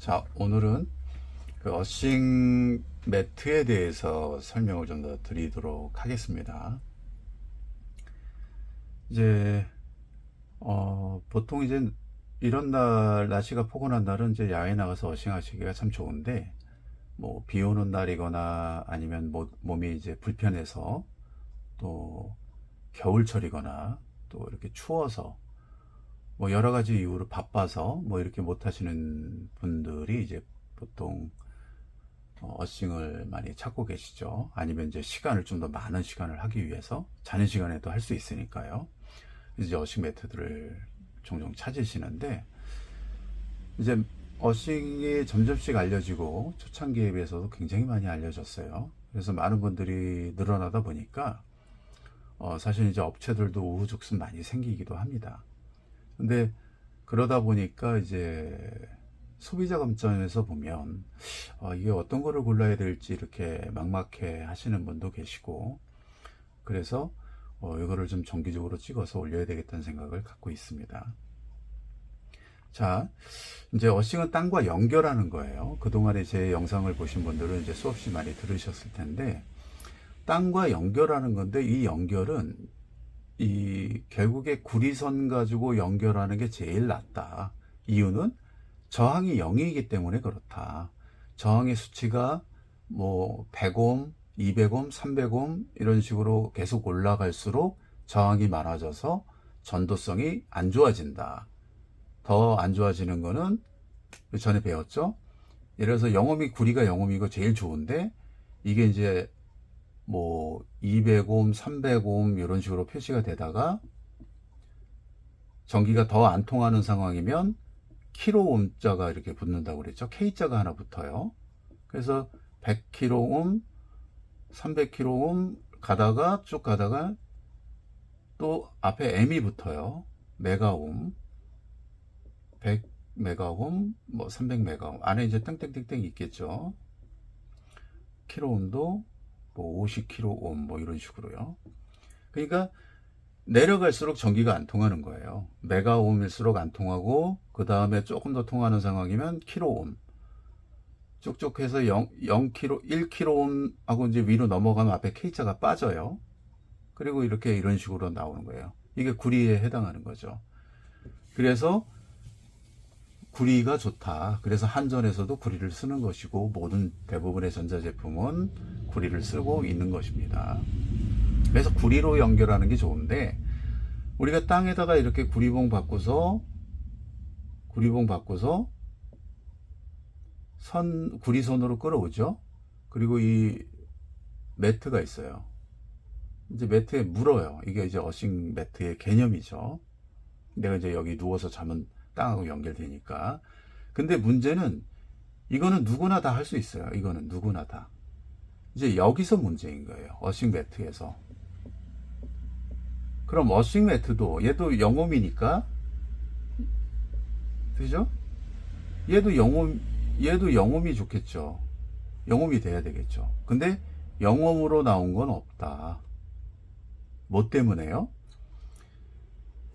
자, 오늘은 그 어싱 매트에 대해서 설명을 좀 더 드리도록 하겠습니다. 이제 보통 이제 이런 날 날씨가 포근한 날은 이제 야외 나가서 어싱하시기가 참 좋은데, 뭐 비 오는 날이거나 아니면 몸이 이제 불편해서, 또 겨울철이거나 또 이렇게 추워서 뭐 여러 가지 이유로 바빠서 뭐 이렇게 못 하시는 분들이 이제 보통 어싱을 많이 찾고 계시죠. 아니면 이제 시간을 좀 더 많은 시간을 하기 위해서 자는 시간에도 할 수 있으니까요. 이제 어싱 매트들을 종종 찾으시는데, 이제 어싱이 점점씩 알려지고 초창기에 비해서도 굉장히 많이 알려졌어요. 그래서 많은 분들이 늘어나다 보니까 사실 이제 업체들도 우후죽순 많이 생기기도 합니다. 근데 그러다 보니까 이제 소비자 관점에서 보면 이게 어떤 거를 골라야 될지 이렇게 막막해 하시는 분도 계시고, 그래서 이거를 좀 정기적으로 찍어서 올려야 되겠다는 생각을 갖고 있습니다. 자, 이제 어싱은 땅과 연결하는 거예요. 그동안에 제 영상을 보신 분들은 이제 수없이 많이 들으셨을 텐데, 땅과 연결하는 건데, 이 연결은 결국에 구리선 가지고 연결하는 게 제일 낫다. 이유는 저항이 0이기 때문에 그렇다. 저항의 수치가 뭐 100옴, 200옴, 300옴 이런 식으로 계속 올라갈수록 저항이 많아져서 전도성이 안 좋아진다. 더 안 좋아지는 거는 전에 배웠죠. 예를 들어서 구리가 0옴이고 제일 좋은데, 이게 이제 뭐 200옴, 300옴 이런 식으로 표시가 되다가 전기가 더 안 통하는 상황이면 킬로옴자가 이렇게 붙는다고 그랬죠. K자가 하나 붙어요. 그래서 100킬로옴, 300킬로옴 가다가 쭉 가다가 또 앞에 M이 붙어요. 메가옴, 100메가옴, 뭐 300메가옴 안에 이제 땡땡땡땡 있겠죠. 킬로옴도 뭐 50킬로옴 뭐 이런 식으로요. 그러니까 내려갈수록 전기가 안 통하는 거예요. 메가옴일수록 안 통하고, 그 다음에 조금 더 통하는 상황이면 킬로옴. 쭉쭉 해서 0킬로, 1킬로옴 하고 이제 위로 넘어가면 앞에 K자가 빠져요. 그리고 이런 식으로 나오는 거예요. 이게 구리에 해당하는 거죠. 그래서 구리가 좋다. 그래서 한전에서도 구리를 쓰는 것이고, 모든 대부분의 전자제품은 구리를 쓰고 있는 것입니다. 그래서 구리로 연결하는 게 좋은데, 우리가 땅에다가 이렇게 구리봉 바꿔서 구리선으로 끌어오죠. 그리고 이 매트가 있어요. 이제 매트에 물어요. 이게 이제 어싱 매트의 개념이죠. 내가 이제 여기 누워서 자면 땅하고 연결되니까. 근데 문제는, 이거는 누구나 다 할 수 있어요. 이거는 누구나 다. 이제 여기서 문제인 거예요. 어싱 매트에서. 그럼 어싱 매트도 얘도 영홈이니까, 그죠? 얘도 영홈이 좋겠죠. 영홈이 돼야 되겠죠. 근데 영홈으로 나온 건 없다. 뭐 때문에요?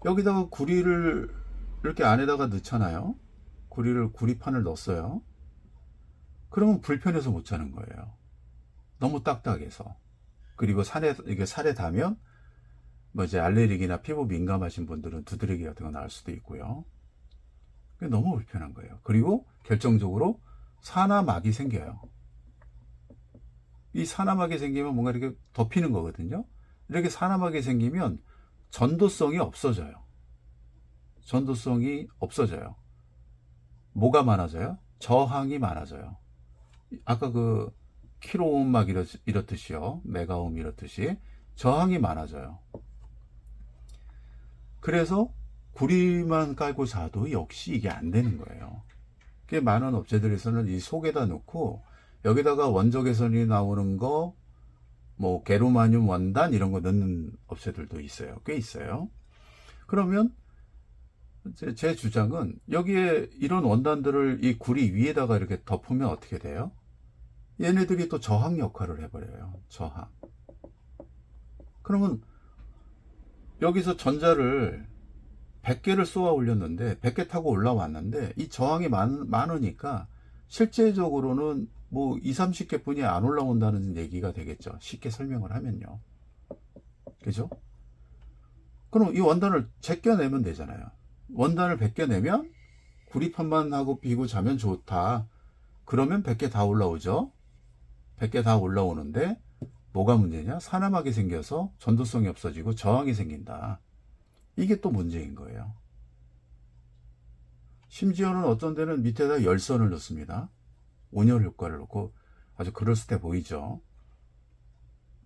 여기다가 구리를 이렇게 안에다가 넣잖아요. 구리판을 넣었어요. 그러면 불편해서 못 자는 거예요. 너무 딱딱해서. 그리고 이게 살에 닿으면 뭐 이제 알레르기나 피부 민감하신 분들은 두드러기 같은 거 나올 수도 있고요. 그게 너무 불편한 거예요. 그리고 결정적으로 산화막이 생겨요. 이 산화막이 생기면 뭔가 이렇게 덮이는 거거든요. 이렇게 산화막이 생기면 전도성이 없어져요. 뭐가 많아져요? 저항이 많아져요. 아까 그 킬로옴 막 이렇듯이요. 메가옴 이렇듯이 저항이 많아져요. 그래서 구리만 깔고 자도 역시 이게 안 되는 거예요. 꽤 많은 업체들에서는 이 속에다 넣고, 여기다가 원적 개선이 나오는 거, 뭐 게르마늄 원단 이런 거 넣는 업체들도 있어요. 꽤 있어요. 그러면 제 주장은, 여기에 이런 원단들을 이 구리 위에다가 이렇게 덮으면 어떻게 돼요? 얘네들이 또 저항 역할을 해버려요. 저항. 그러면 여기서 전자를 100개를 쏘아 올렸는데, 100개 타고 올라왔는데, 이 저항이 많으니까 실제적으로는 뭐 2, 30개뿐이 안 올라온다는 얘기가 되겠죠. 쉽게 설명을 하면요. 그죠? 그럼 이 원단을 제껴내면 되잖아요. 원단을 벗겨내면 구리판만 하고 비고 자면 좋다. 그러면 100개 다 올라오죠. 100개 다 올라오는데 뭐가 문제냐? 사람하게 생겨서 전도성이 없어지고 저항이 생긴다. 이게 또 문제인 거예요. 심지어는 어떤 데는 밑에다 열선을 넣습니다. 온열 효과를 넣고 아주 그럴듯해 보이죠.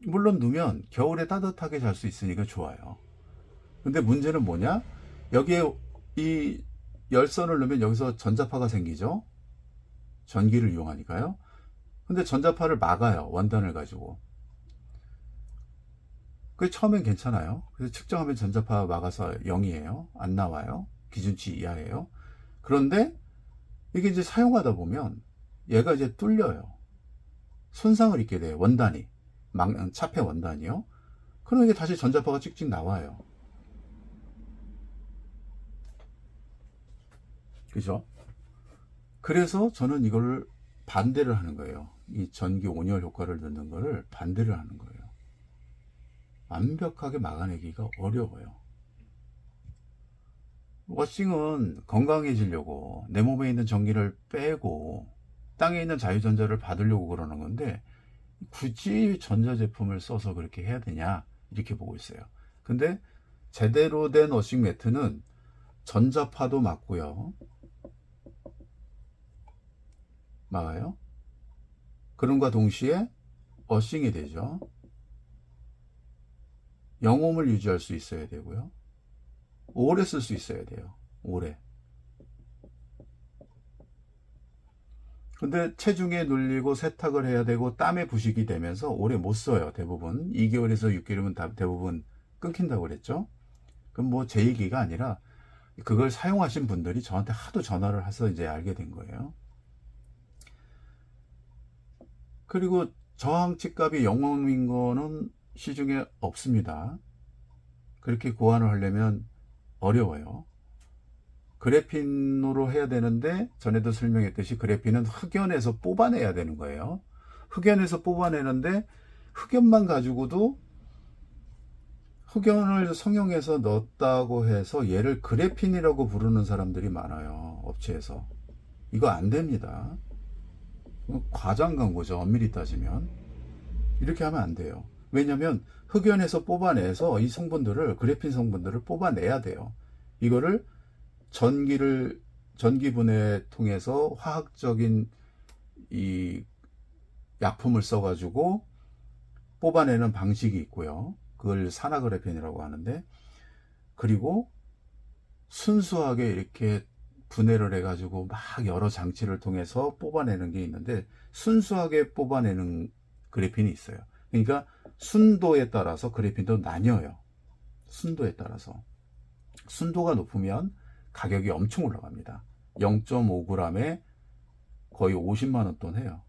물론 누면 겨울에 따뜻하게 잘 수 있으니까 좋아요. 근데 문제는 뭐냐? 여기에 이 열선을 넣으면 여기서 전자파가 생기죠. 전기를 이용하니까요. 근데 전자파를 막아요. 원단을 가지고. 그게 처음엔 괜찮아요. 그래서 측정하면 전자파 막아서 0이에요. 안 나와요. 기준치 이하예요. 그런데 이게 이제 사용하다 보면 얘가 이제 뚫려요. 손상을 입게 돼요. 원단이. 차폐 원단이요. 그럼 이게 다시 전자파가 찍찍 나와요. 그죠? 그래서 저는 이걸 반대를 하는 거예요. 이 전기 온열 효과를 넣는 거를 반대를 하는 거예요. 완벽하게 막아내기가 어려워요. 워싱은 건강해지려고 내 몸에 있는 전기를 빼고 땅에 있는 자유전자를 받으려고 그러는 건데 굳이 전자제품을 써서 그렇게 해야 되냐 이렇게 보고 있어요. 근데 제대로 된 워싱 매트는 전자파도 막고요. 막아요. 그럼과 동시에 워싱이 되죠. 영홈을 유지할 수 있어야 되고요. 오래 쓸 수 있어야 돼요. 오래. 근데 체중에 눌리고 세탁을 해야 되고 땀에 부식이 되면서 오래 못 써요. 대부분 2개월에서 6개월이면 대부분 끊긴다고 그랬죠. 그럼 뭐 제 얘기가 아니라 그걸 사용하신 분들이 저한테 하도 전화를 해서 이제 알게 된 거예요. 그리고 저항치 값이 영홈인 거는 시중에 없습니다. 그렇게 고안을 하려면 어려워요. 그래핀으로 해야 되는데 전에도 설명했듯이 그래핀은 흑연에서 뽑아내야 되는 거예요. 흑연에서 뽑아내는데 흑연만 가지고도 흑연을 성형해서 넣었다고 해서 얘를 그래핀이라고 부르는 사람들이 많아요. 업체에서. 이거 안 됩니다. 과장 광고죠. 엄밀히 따지면. 이렇게 하면 안 돼요. 왜냐면 흑연에서 뽑아내서 이 성분들을 그래핀 성분들을 뽑아내야 돼요. 이거를 전기분해 통해서 화학적인 이 약품을 써가지고 뽑아내는 방식이 있고요. 그걸 산화그래핀이라고 하는데, 그리고 순수하게 이렇게 분해를 해가지고 막 여러 장치를 통해서 뽑아내는 게 있는데, 순수하게 뽑아내는 그래핀이 있어요. 그러니까 순도에 따라서 그래핀도 나뉘어요. 순도에 따라서. 순도가 높으면 가격이 엄청 올라갑니다. 0.5g에 거의 50만원 돈 해요.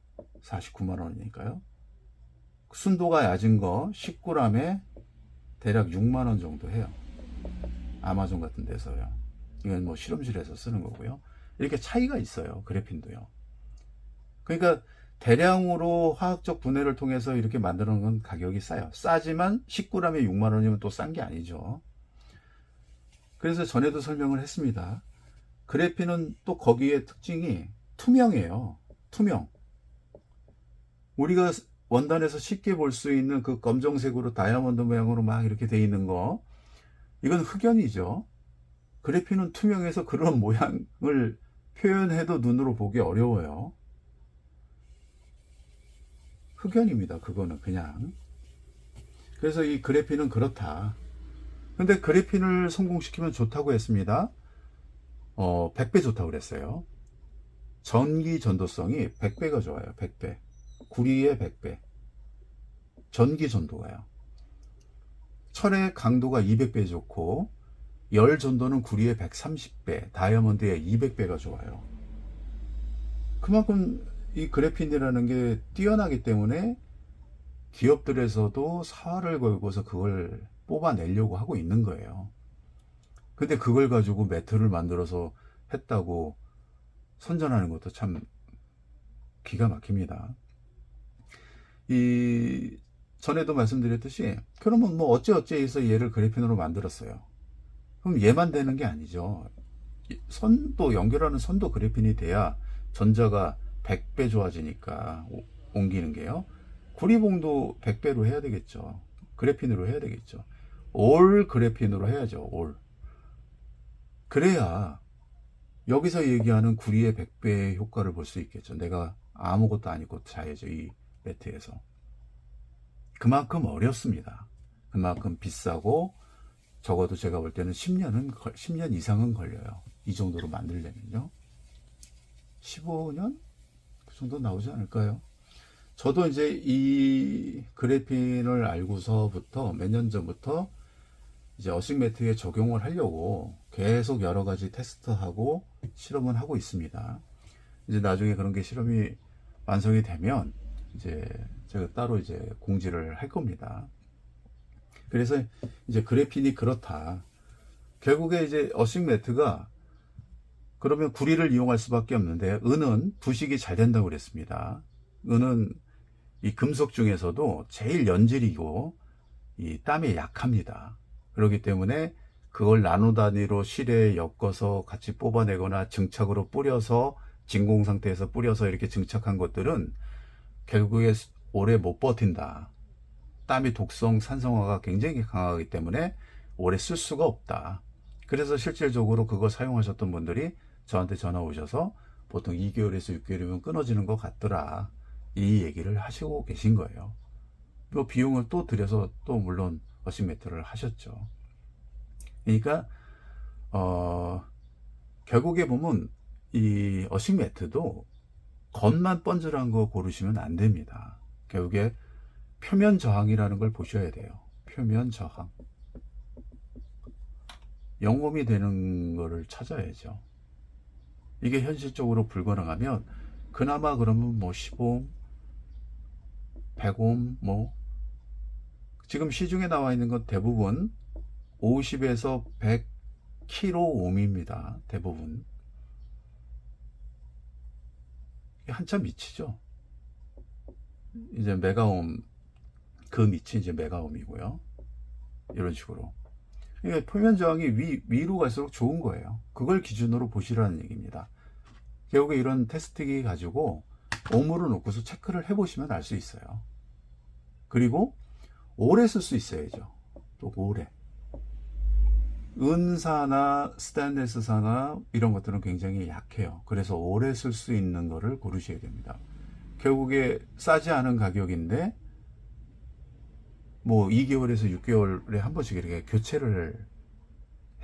49만원이니까요. 순도가 얕은 거 10g에 대략 6만원 정도 해요. 아마존 같은 데서요. 이건 뭐 실험실에서 쓰는 거고요. 이렇게 차이가 있어요. 그래핀도요. 그러니까 대량으로 화학적 분해를 통해서 이렇게 만드는 건 가격이 싸요. 싸지만 10g에 6만원이면 또 싼 게 아니죠. 그래서 전에도 설명을 했습니다. 그래핀은 또 거기에 특징이 투명해요. 투명. 우리가 원단에서 쉽게 볼 수 있는 그 검정색으로 다이아몬드 모양으로 막 이렇게 돼 있는 거, 이건 흑연이죠. 그래핀은 투명해서 그런 모양을 표현해도 눈으로 보기 어려워요. 흑연입니다. 그거는 그냥. 그래서 이 그래핀은 그렇다. 근데 그래핀을 성공시키면 좋다고 했습니다. 100배 좋다고 그랬어요. 전기 전도성이 100배가 좋아요. 100배. 구리의 100배. 전기 전도가요. 철의 강도가 200배 좋고, 열 전도는 구리의 130배, 다이아몬드의 200배가 좋아요. 그만큼 이 그래핀이라는 게 뛰어나기 때문에 기업들에서도 사활을 걸고서 그걸 뽑아내려고 하고 있는 거예요. 근데 그걸 가지고 매트를 만들어서 했다고 선전하는 것도 참 기가 막힙니다. 이 전에도 말씀드렸듯이 그러면 뭐 어찌어찌 해서 얘를 그래핀으로 만들었어요. 그럼 얘만 되는 게 아니죠. 선도 연결하는 선도 그래핀이 돼야 전자가 100배 좋아지니까 옮기는 게요. 구리봉도 100배로 해야 되겠죠. 그래핀으로 해야 되겠죠. 올 그래핀으로 해야죠. 올. 그래야 여기서 얘기하는 구리의 100배의 효과를 볼 수 있겠죠. 내가 아무것도 아니고 자야죠. 이 매트에서. 그만큼 어렵습니다. 그만큼 비싸고 적어도 제가 볼 때는 10년 이상은 걸려요. 이 정도로 만들려면요. 15년? 그 정도 나오지 않을까요? 저도 이제 이 그래핀을 알고서부터 몇 년 전부터 이제 어싱 매트에 적용을 하려고 계속 여러 가지 테스트하고 실험을 하고 있습니다. 이제 나중에 그런 게 실험이 완성이 되면 이제 제가 따로 이제 공지를 할 겁니다. 그래서 이제 그래핀이 그렇다. 결국에 이제 어싱 매트가 그러면 구리를 이용할 수밖에 없는데 은은 부식이 잘 된다고 그랬습니다. 은은 이 금속 중에서도 제일 연질이고 이 땀에 약합니다. 그렇기 때문에 그걸 나노 단위로 실에 엮어서 같이 뽑아내거나 증착으로 뿌려서 진공 상태에서 뿌려서 이렇게 증착한 것들은 결국에 오래 못 버틴다. 땀의 독성 산성화가 굉장히 강하기 때문에 오래 쓸 수가 없다. 그래서 실질적으로 그거 사용하셨던 분들이 저한테 전화 오셔서 보통 2개월에서 6개월이면 끊어지는 것 같더라. 이 얘기를 하시고 계신 거예요. 또 비용을 또 들여서 또 물론 어싱 매트를 하셨죠. 그러니까 결국에 보면 이 어싱 매트도 겉만 번질한 거 고르시면 안 됩니다. 결국에 표면 저항이라는 걸 보셔야 돼요. 표면 저항. 영홈이 되는 거를 찾아야죠. 이게 현실적으로 불가능하면 그나마 그러면 뭐 15옴, 100옴 뭐 지금 시중에 나와 있는 건 대부분 50에서 100kΩ입니다. 대부분. 한참 미치죠. 이제 메가옴 그 밑이 이제 메가옴이고요. 이런 식으로. 이게 표면 저항이 위로 갈수록 좋은 거예요. 그걸 기준으로 보시라는 얘기입니다. 결국에 이런 테스트기 가지고 옴으로 놓고서 체크를 해보시면 알 수 있어요. 그리고 오래 쓸 수 있어야죠. 또 오래. 은사나 스테인리스사나 이런 것들은 굉장히 약해요. 그래서 오래 쓸 수 있는 거를 고르셔야 됩니다. 결국에 싸지 않은 가격인데 뭐 2개월에서 6개월에 한 번씩 이렇게 교체를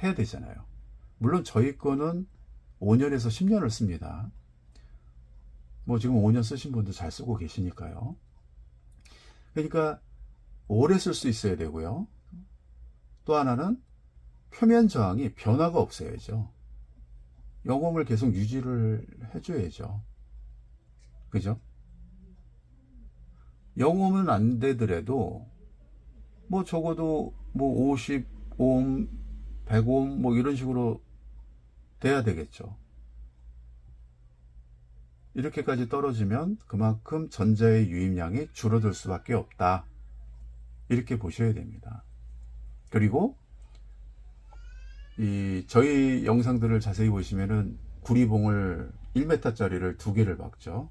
해야 되잖아요. 물론 저희 거는 5년에서 10년을 씁니다. 뭐 지금 5년 쓰신 분도 잘 쓰고 계시니까요. 그러니까 오래 쓸 수 있어야 되고요. 또 하나는 표면 저항이 변화가 없어야죠. 영홈을 계속 유지를 해줘야죠. 그죠? 영홈은 안 되더라도 뭐 적어도 뭐 50옴, 100옴 뭐 이런 식으로 돼야 되겠죠. 이렇게까지 떨어지면 그만큼 전자의 유입량이 줄어들 수밖에 없다. 이렇게 보셔야 됩니다. 그리고 저희 영상들을 자세히 보시면은 구리봉을 1m짜리를 2개를 박죠.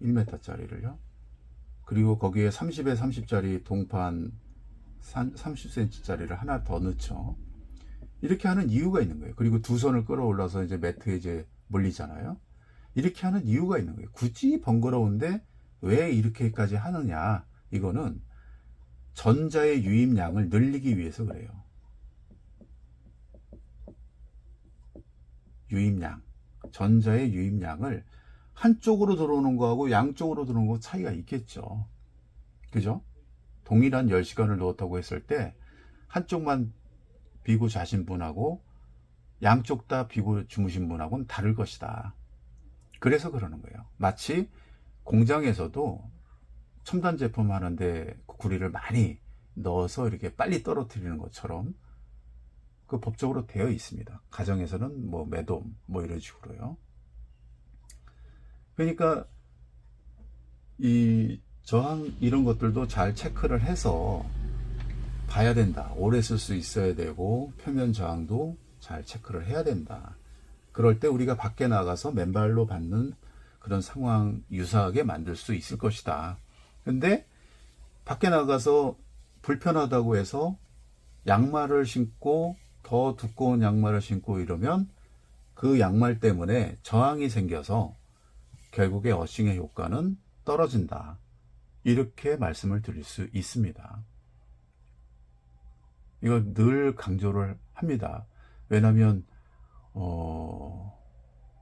1m짜리를요. 그리고 거기에 30에 30짜리 동판 30cm짜리를 하나 더 넣죠. 이렇게 하는 이유가 있는 거예요. 그리고 두 손을 끌어올라서 이제 매트에 이제 몰리잖아요. 이렇게 하는 이유가 있는 거예요. 굳이 번거로운데 왜 이렇게까지 하느냐. 이거는 전자의 유입량을 늘리기 위해서 그래요. 유입량. 전자의 유입량을 한쪽으로 들어오는 거하고 양쪽으로 들어오는 거 차이가 있겠죠. 그죠? 동일한 10시간을 누웠다고 했을 때 한쪽만 비고 자신 분하고 양쪽 다 비고 주무신 분하고는 다를 것이다. 그래서 그러는 거예요. 마치 공장에서도 첨단 제품 하는데 구리를 많이 넣어서 이렇게 빨리 떨어뜨리는 것처럼 그 법적으로 되어 있습니다. 가정에서는 뭐 매돔 뭐 이런 식으로요. 그러니까 이 저항 이런 것들도 잘 체크를 해서 봐야 된다. 오래 쓸 수 있어야 되고 표면 저항도 잘 체크를 해야 된다. 그럴 때 우리가 밖에 나가서 맨발로 받는 그런 상황 유사하게 만들 수 있을 것이다. 근데 밖에 나가서 불편하다고 해서 양말을 신고 더 두꺼운 양말을 신고 이러면 그 양말 때문에 저항이 생겨서 결국에 어싱의 효과는 떨어진다. 이렇게 말씀을 드릴 수 있습니다. 이거 늘 강조를 합니다. 왜냐하면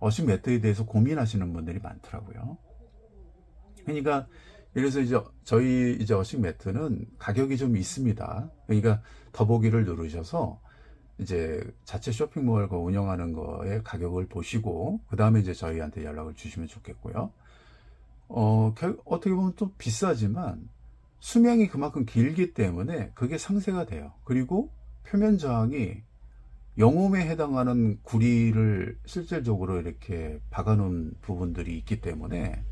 어싱 매트에 대해서 고민하시는 분들이 많더라고요. 그러니까 그래서 이제 저희 이제 어싱 매트는 가격이 좀 있습니다. 그러니까 더보기를 누르셔서 이제 자체 쇼핑몰 그 운영하는 거에 가격을 보시고 그 다음에 이제 저희한테 연락을 주시면 좋겠고요. 어떻게 보면 또 비싸지만 수명이 그만큼 길기 때문에 그게 상쇄가 돼요. 그리고 표면 저항이 영홈에 해당하는 구리를 실질적으로 이렇게 박아놓은 부분들이 있기 때문에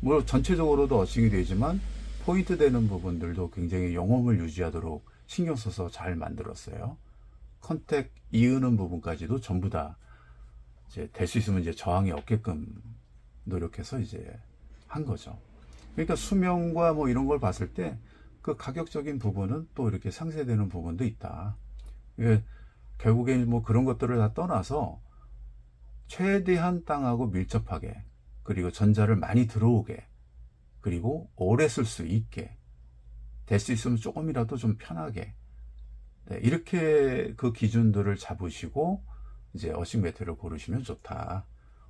물론 전체적으로도 어싱이 되지만 포인트 되는 부분들도 굉장히 영홈을 유지하도록 신경 써서 잘 만들었어요. 컨택 이으는 부분까지도 전부 다 이제 될 수 있으면 이제 저항이 없게끔 노력해서 이제 한 거죠. 그러니까 수명과 뭐 이런 걸 봤을 때 그 가격적인 부분은 또 이렇게 상쇄되는 부분도 있다. 이게 결국에 뭐 그런 것들을 다 떠나서 최대한 땅하고 밀접하게 그리고 전자를 많이 들어오게 그리고 오래 쓸 수 있게 될 수 있으면 조금이라도 좀 편하게 네, 이렇게 그 기준들을 잡으시고 이제 어싱 매트를 고르시면 좋다.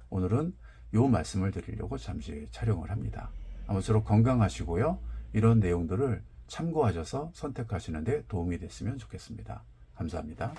오늘은 요 말씀을 드리려고 잠시 촬영을 합니다. 아무쪼록 건강하시고요. 이런 내용들을 참고하셔서 선택하시는 데 도움이 됐으면 좋겠습니다. 감사합니다.